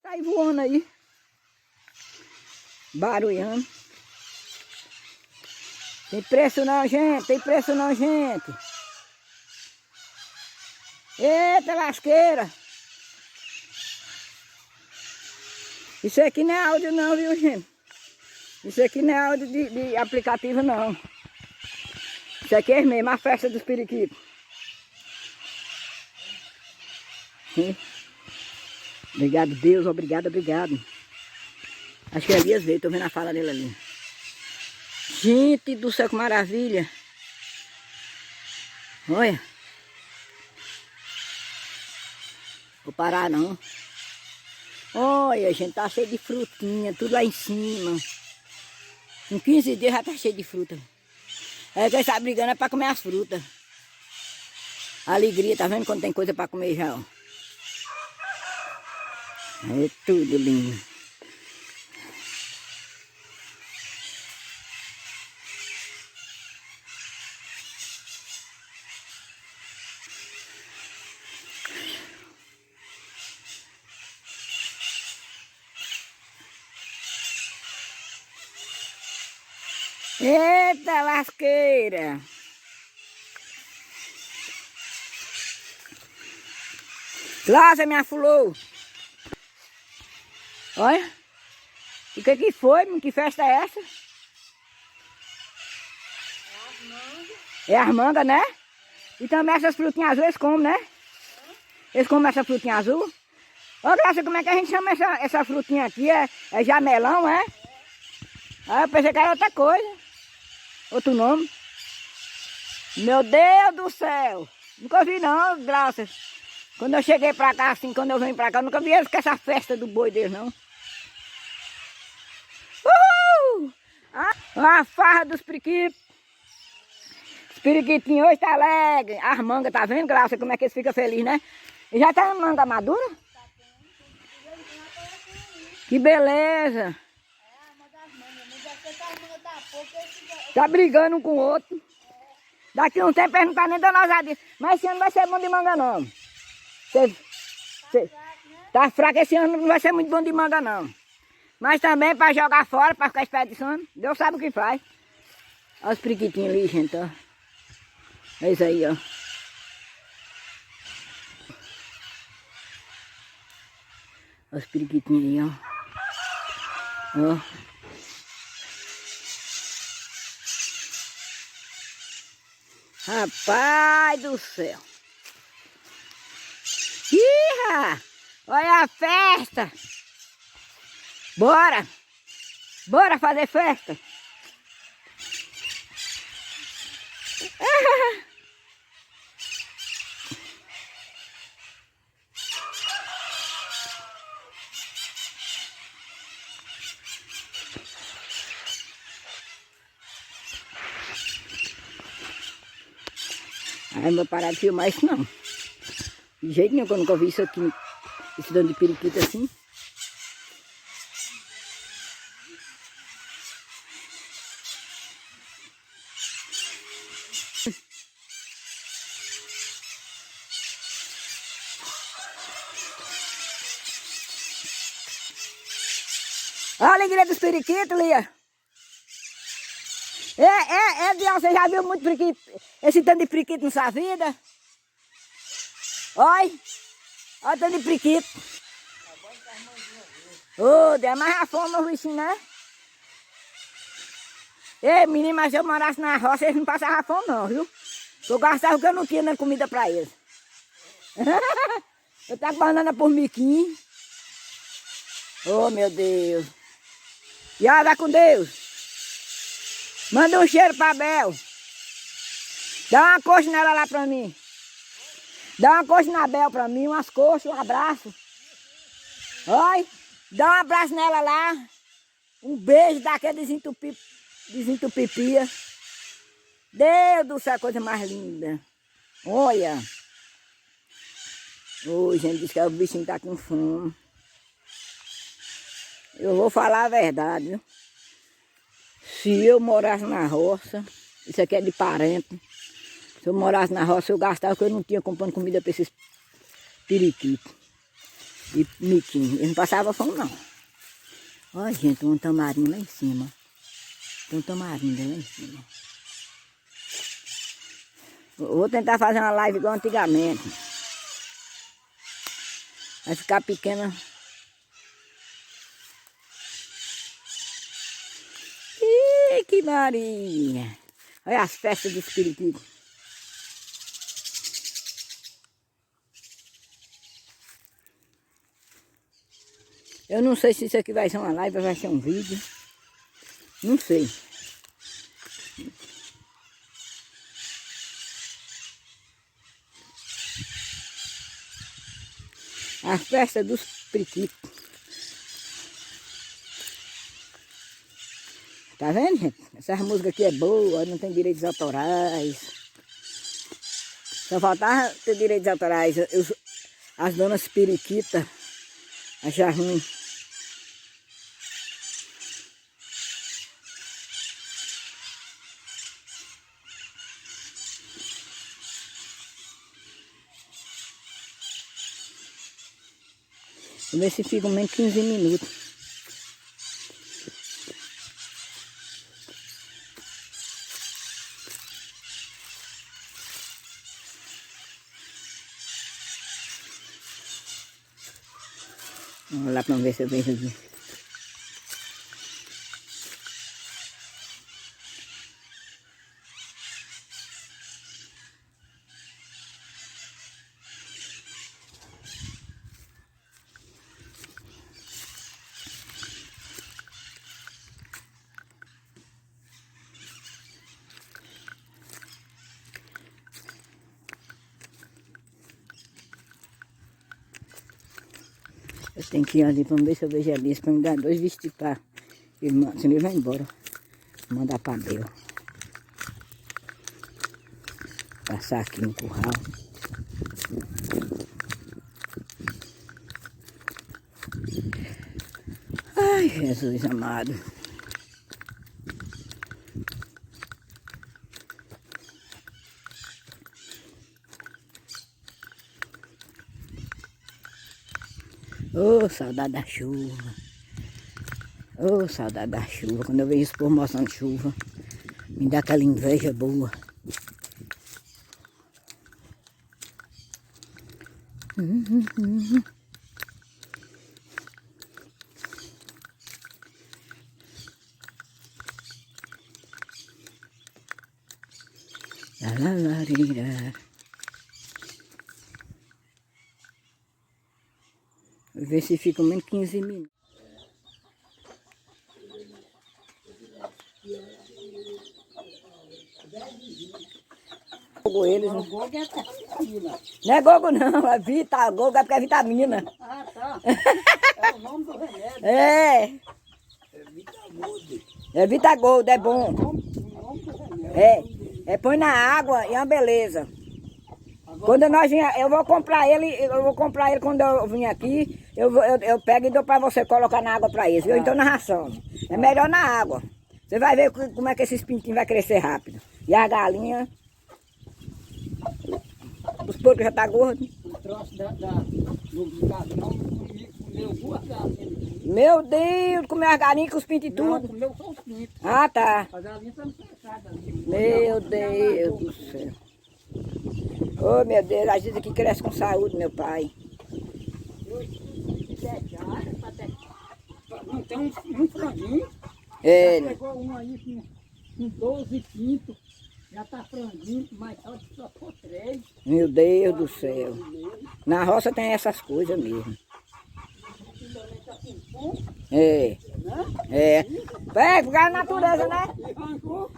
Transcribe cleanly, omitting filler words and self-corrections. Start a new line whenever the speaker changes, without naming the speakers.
tá aí voando aí. Barulhando. Tem preço não, gente. Tem preço não, gente. Eita lasqueira. Isso aqui não é áudio não, viu, gente? Isso aqui não é áudio de aplicativo não. Isso aqui é mesmo, a festa dos periquitos. Obrigado, Deus, obrigado, obrigado. Acho que é Elias veio, tô vendo a fala dele ali. Gente do céu, que maravilha. Olha. Vou parar não. Olha, gente, tá cheio de frutinha, tudo lá em cima. Com 15 dias já tá cheio de fruta. É que ele está brigando é pra comer as frutas. Alegria, tá vendo quando tem coisa pra comer já, ó. É tudo lindo. Eita lasqueira! Cláudia me afulou. Olha. O que foi? Que festa é essa? É as mangas, né? E também essas frutinhas azuis eles comem, né? Eles comem essa frutinha azul. Ô Graça, como é que a gente chama essa frutinha aqui? É jamelão, é? Ah, eu pensei que era outra coisa. Outro nome. Meu Deus do céu! Nunca vi não, Graça. Quando eu cheguei pra cá, assim, quando eu venho pra cá, eu nunca vi eles com essa festa do boi deles, não. Uhul! A farra dos periquitos. Os periquitinhos hoje tá alegre. As mangas, tá vendo, Graça, como é que eles ficam felizes, né? E já tá manga madura? Que beleza! Tá brigando um com o outro. Daqui a um tempo eles não tá nem dando ousadia. Mas esse ano não vai ser bom de manga, não. Tá fraco, esse ano não vai ser muito bom de manga, não. Mas também para jogar fora, para ficar esperdiçando, Deus sabe o que faz. Olha os periquitinhos ali, gente, ó. É isso aí, ó. Olha os periquitinhos aí, ó. Ó. Rapaz do céu. Ih, olha a festa. Bora. Bora fazer festa. Ai, não vou parar de filmar isso não. De jeito nenhum, que eu nunca vi isso aqui. Esse dano de periquito assim. Olha a alegria dos periquitos, Lia. Você já viu muito periquito, esse tanto de periquito na sua vida? Olha o tanto de periquito. Ô, deu mais a fome no bichinho, né? Ei, menino, mas se eu morasse na roça, eles não passavam fome não, viu? Eu gastava o que eu não tinha na comida pra eles. Eu tava banana por miquinho. Oh, meu Deus. E olha, vai com Deus. Manda um cheiro pra Bel. Dá uma coxa nela lá pra mim. Dá uma coxa na Bel pra mim, umas coxas, um abraço. Oi, dá um abraço nela lá. Um beijo daquele desentupipia. Deus do céu, coisa mais linda. Olha. Ô, gente, diz que o bichinho tá com fome. Eu vou falar a verdade, viu? Se eu morasse na roça, isso aqui é de parente. Se eu morasse na roça, eu gastava o que eu não tinha comprando comida para esses periquitos. E miquinho. Eles não passavam fome, não. Olha, gente, um tamarim lá em cima. Tem um tamarindo lá em cima. Vou tentar fazer uma live igual antigamente. Vai ficar pequena. Ih, que marinha! Olha as festas dos periquitos. Eu não sei se isso aqui vai ser uma live ou vai ser um vídeo. Não sei. A festa dos periquitos. Tá vendo, gente? Essa música aqui é boa, não tem direitos autorais. Só faltava ter direitos autorais. As donas periquitas acham ruim. Vou ver se fica menos 15 minutos. Vamos lá para ver se eu vejo aqui. Eu tenho que ir ali para ver se eu vejo ali, para me dar 2 vestidos para irmã, senão ele vai embora. Vou mandar para Bel. Passar aqui no curral. Ai, Jesus amado. Oh, saudade da chuva. Oh, saudade da chuva. Quando eu vejo esse povo mostrando chuva, me dá aquela inveja boa. La la la la. Vou ver se fica menos 15 minutos. Eles, não.
Gogo é vitamina.
Não é gogo não, é gogo é porque é vitamina.
Ah, tá. É o nome do remédio.
É.
É Vitagold.
É Vitagold, é bom.
O nome do remédio.
É põe na água e é uma beleza. Quando nós vinha, eu vou comprar ele quando eu vim aqui, eu pego e dou para você colocar na água para eles, viu? Então na ração. É melhor na água. Você vai ver como é que esses pintinhos vai crescer rápido. E a galinha, os porcos já tá gordos.
O troço do gavião comeu 2 galinhas.
Meu Deus, comeu as galinhas com os pintos e
Não,
tudo.
comeu só os pintos.
Ah, tá.
As galinhas estão fechadas ali.
Meu Deus do céu. Oh, meu Deus, a gente aqui cresce com saúde, meu pai.
Não tem um franguinho.
É,
Pegou um aí com 12 pintos. Já tá franguinho, mas só for 3.
meu Deus do céu. Na roça tem essas coisas mesmo. É. É. É, porque a natureza, né?
Arrancou.